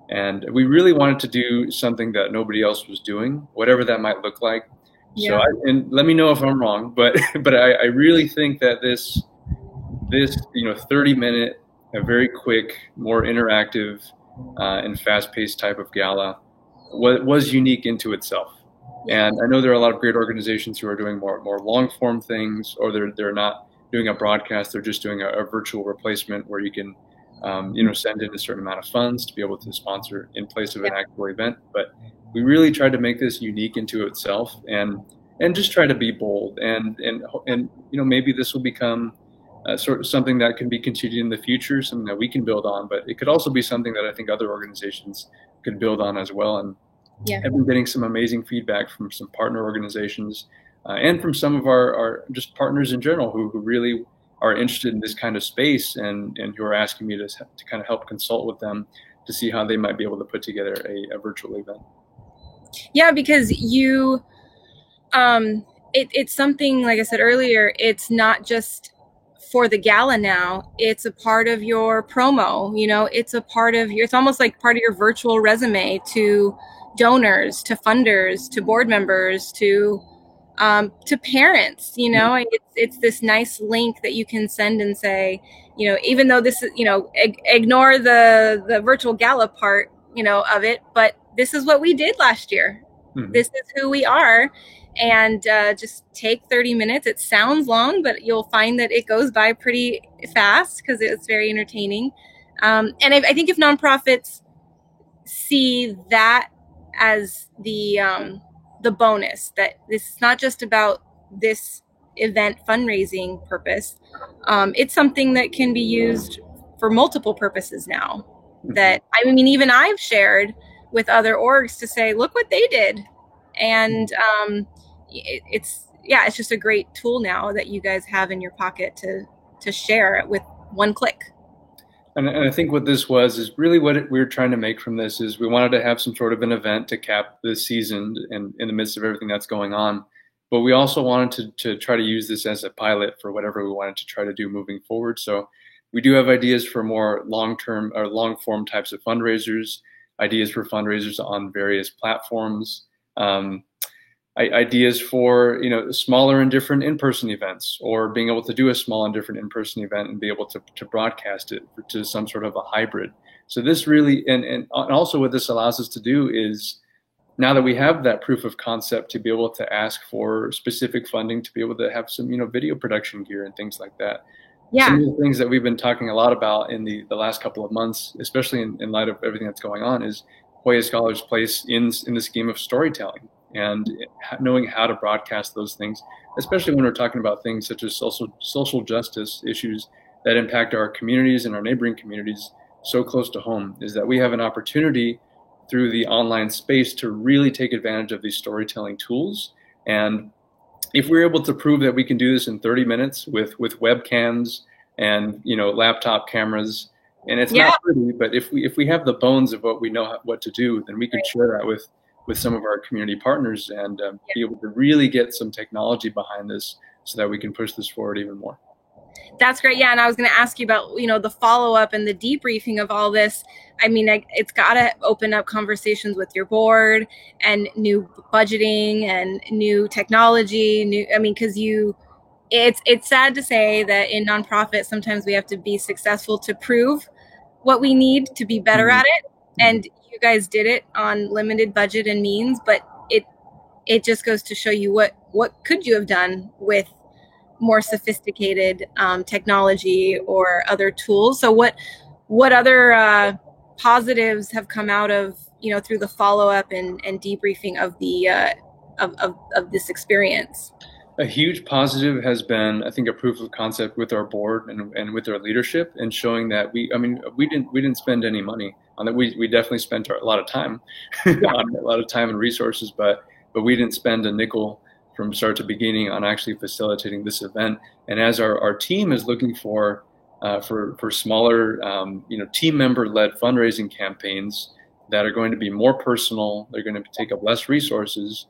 [SPEAKER 2] And we really wanted to do something that nobody else was doing, whatever that might look like.
[SPEAKER 1] Yeah.
[SPEAKER 2] So, and let me know if I'm wrong, but I really think that this 30-minute, a very quick, more interactive, and fast-paced type of gala was unique into itself. And I know there are a lot of great organizations who are doing more long-form things, or they're not doing a broadcast; they're just doing a virtual replacement where you can, send in a certain amount of funds to be able to sponsor in place of an actual event. But we really tried to make this unique into itself, and just try to be bold, and maybe this will become sort of something that can be continued in the future, something that we can build on, but it could also be something that I think other organizations could build on as well. And I've been getting some amazing feedback from some partner organizations and from some of our just partners in general who really are interested in this kind of space and who are asking me to kind of help consult with them to see how they might be able to put together a virtual event.
[SPEAKER 1] Yeah, because it's something, like I said earlier, it's not just for the gala now, it's a part of your promo, you know, it's almost like part of your virtual resume to donors, to funders, to board members, to parents, you know. It's this nice link that you can send and say, you know, even though this is, you know, ignore the virtual gala part, you know, of it, but this is what we did last year. This is who we are. And just take 30 minutes. It sounds long, but you'll find that it goes by pretty fast because it's very entertaining. And I think if nonprofits see that as the bonus, that this is not just about this event fundraising purpose, it's something that can be used for multiple purposes now. That, I mean, even I've shared with other orgs to say, look what they did. And it's just a great tool now that you guys have in your pocket to share with one click.
[SPEAKER 2] And I think what this is really what we were trying to make from this is we wanted to have some sort of an event to cap the season and in the midst of everything that's going on. But we also wanted to try to use this as a pilot for whatever we wanted to try to do moving forward. So we do have ideas for more long-term or long-form types of fundraisers, ideas for fundraisers on various platforms, ideas for, you know, smaller and different in-person events, or being able to do a small and different in-person event and be able to broadcast it to some sort of a hybrid. So this really, and also what this allows us to do is, now that we have that proof of concept, to be able to ask for specific funding to be able to have some, you know, video production gear and things like that.
[SPEAKER 1] Yeah.
[SPEAKER 2] Some of the things that we've been talking a lot about in the last couple of months, especially in light of everything that's going on, is Hoya Scholar's place in the scheme of storytelling and knowing how to broadcast those things, especially when we're talking about things such as social justice issues that impact our communities and our neighboring communities so close to home, is that we have an opportunity through the online space to really take advantage of these storytelling tools. And if we're able to prove that we can do this in 30 minutes with webcams and laptop cameras, and it's
[SPEAKER 1] Yeah.
[SPEAKER 2] not pretty, but if we have the bones of what we know what to do, then we can share that with some of our community partners and be able to really get some technology behind this so that we can push this forward even more.
[SPEAKER 1] That's great. Yeah. And I was going to ask you about, the follow up and the debriefing of all this. I mean, it's got to open up conversations with your board and new budgeting and new technology. Because it's sad to say that in nonprofit, sometimes we have to be successful to prove what we need to be better at it. And you guys did it on limited budget and means, but it just goes to show you what could you have done with more sophisticated technology or other tools. So what other positives have come out of through the follow up and debriefing of the of this experience?
[SPEAKER 2] A huge positive has been, I think, a proof of concept with our board and with our leadership, and showing that we didn't spend any money on that. We definitely spent a lot of time, on a lot of time and resources, but we didn't spend a nickel from start to beginning on actually facilitating this event. And as our team is looking for smaller, team member led fundraising campaigns that are going to be more personal, they're going to take up less resources.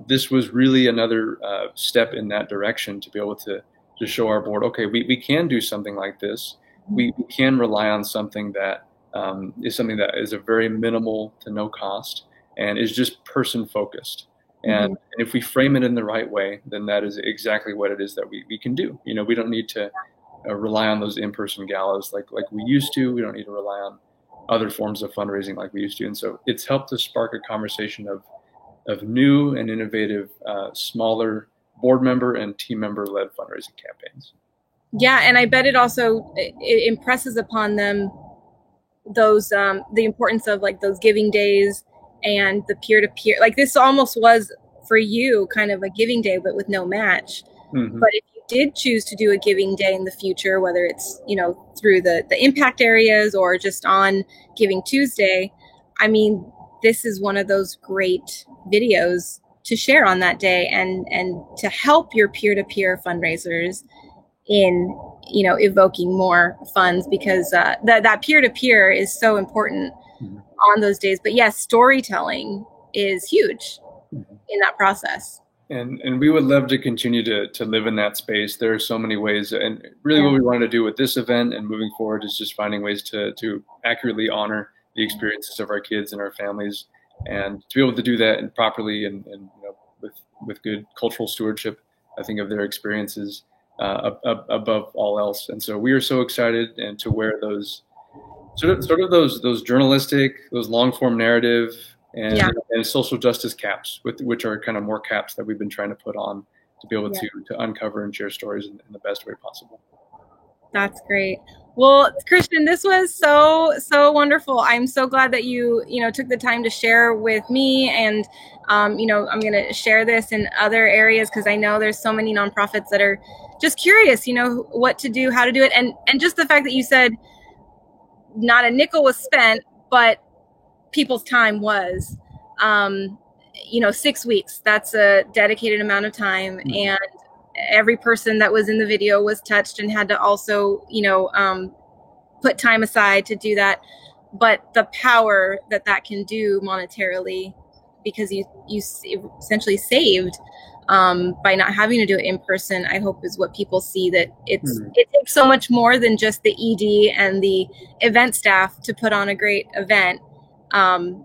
[SPEAKER 2] This was really another step in that direction to be able to show our board, okay, we can do something like this. We can rely on something that is a very minimal to no cost and is just person focused. And if we frame it in the right way, then that is exactly what it is that we can do. We don't need to rely on those in-person galas like we used to. We don't need to rely on other forms of fundraising like we used to. And so it's helped to spark a conversation of new and innovative, smaller board member and team member led fundraising campaigns.
[SPEAKER 1] Yeah, and I bet it impresses upon them those the importance of like those giving days and the peer-to-peer. Like this almost was for you kind of a giving day, but with no match. But if you did choose to do a giving day in the future, whether it's through the impact areas or just on Giving Tuesday, I mean, this is one of those great videos to share on that day and to help your peer-to-peer fundraisers in evoking more funds, because that peer-to-peer is so important on those days. But yes, storytelling is huge in that process.
[SPEAKER 2] And we would love to continue to live in that space. There are so many ways, and really what we wanted to do with this event and moving forward is just finding ways to accurately honor the experiences of our kids and our families, and to be able to do that properly and with good cultural stewardship, I think, of their experiences above all else. And so we are so excited and to wear those sort of those journalistic, those long form narrative and social justice caps, which are kind of more caps that we've been trying to put on to be able to uncover and share stories in the best way possible.
[SPEAKER 1] That's great. Well, Christian, this was so wonderful. I'm so glad that you took the time to share with me, and I'm going to share this in other areas because I know there's so many nonprofits that are just curious, what to do, how to do it, and just the fact that you said not a nickel was spent, but people's time was. 6 weeks. That's a dedicated amount of time, and every person that was in the video was touched and had to also, put time aside to do that. But the power that can do monetarily, because you essentially saved by not having to do it in person, I hope is what people see, that it takes so much more than just the ED and the event staff to put on a great event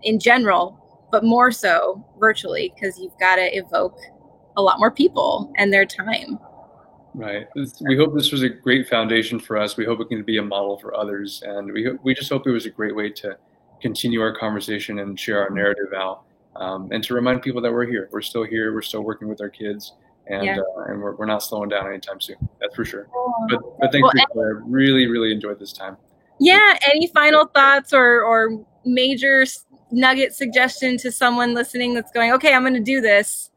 [SPEAKER 1] in general, but more so virtually, because you've got to evoke a lot more people and their time.
[SPEAKER 2] Right. We hope this was a great foundation for us. We hope it can be a model for others. And we just hope it was a great way to continue our conversation and share our narrative out, and to remind people that we're here. We're still here. We're still working with our kids, and we're not slowing down anytime soon. That's That's for sure. But thanks, Victoria. I really, really enjoyed this time.
[SPEAKER 1] Yeah. Any final thoughts or major nugget suggestion to someone listening that's going, okay, I'm going to do this?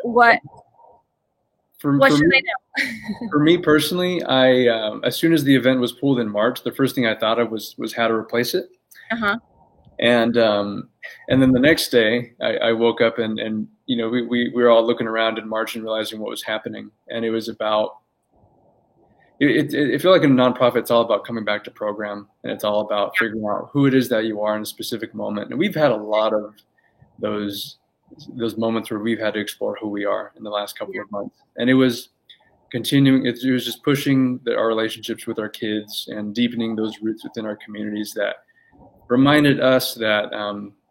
[SPEAKER 1] What should I do?
[SPEAKER 2] For me personally, I as soon as the event was pulled in March, the first thing I thought of was how to replace it. And then the next day, I woke up and you know we were all looking around in March and realizing what was happening, and it was about. I feel like in a nonprofit, it's all about coming back to program, and it's all about figuring out who it is that you are in a specific moment. And we've had a lot of those moments where we've had to explore who we are in the last couple of months. And it was continuing, it was just pushing our relationships with our kids and deepening those roots within our communities that reminded us that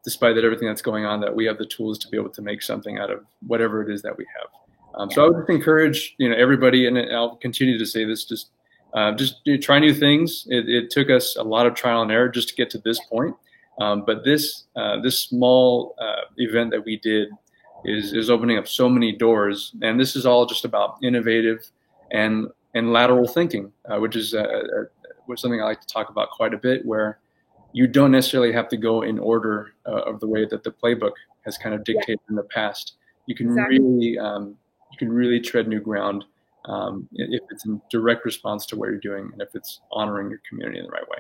[SPEAKER 2] despite everything that's going on, that we have the tools to be able to make something out of whatever it is that we have. So I would just encourage, everybody, and I'll continue to say this, just try new things. It took us a lot of trial and error just to get to this point. But this small event that we did is opening up so many doors, and this is all just about innovative and lateral thinking, which is something I like to talk about quite a bit, where you don't necessarily have to go in order of the way that the playbook has kind of dictated in the past. You can really tread new ground if it's in direct response to what you're doing, and if it's honoring your community in the right way.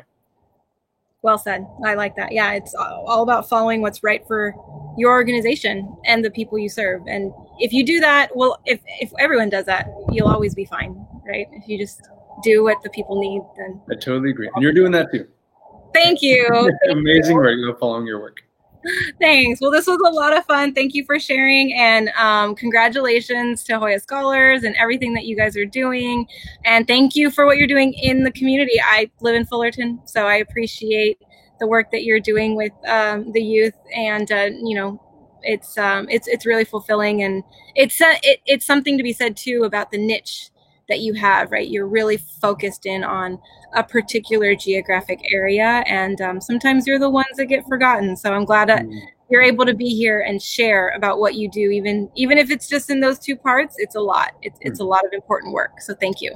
[SPEAKER 1] Well said. I like that. Yeah, it's all about following what's right for your organization and the people you serve. And if you do that, well, if everyone does that, you'll always be fine, right? If you just do what the people need, then.
[SPEAKER 2] I totally agree. And you're doing that too.
[SPEAKER 1] Thank you.
[SPEAKER 2] Amazing work. You're following your work.
[SPEAKER 1] Thanks. Well, this was a lot of fun. Thank you for sharing, and congratulations to Hoya Scholars and everything that you guys are doing. And thank you for what you're doing in the community. I live in Fullerton, so I appreciate the work that you're doing with the youth. And it's really fulfilling, and it's something to be said too about the niche that you have, right? You're really focused in on a particular geographic area, and sometimes you're the ones that get forgotten. So I'm glad that you're able to be here and share about what you do, even if it's just in those two parts. It's a lot. It's a lot of important work. So thank you.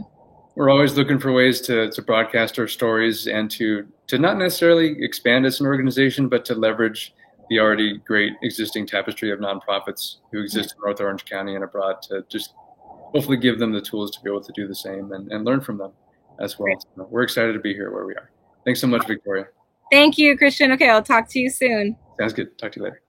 [SPEAKER 2] We're always looking for ways to broadcast our stories and to not necessarily expand as an organization, but to leverage the already great existing tapestry of nonprofits who exist in North Orange County and abroad, to just hopefully give them the tools to be able to do the same and learn from them as well. So we're excited to be here where we are. Thanks so much, Victoria.
[SPEAKER 1] Thank you, Christian. Okay, I'll talk to you soon.
[SPEAKER 2] Sounds good. Talk to you later.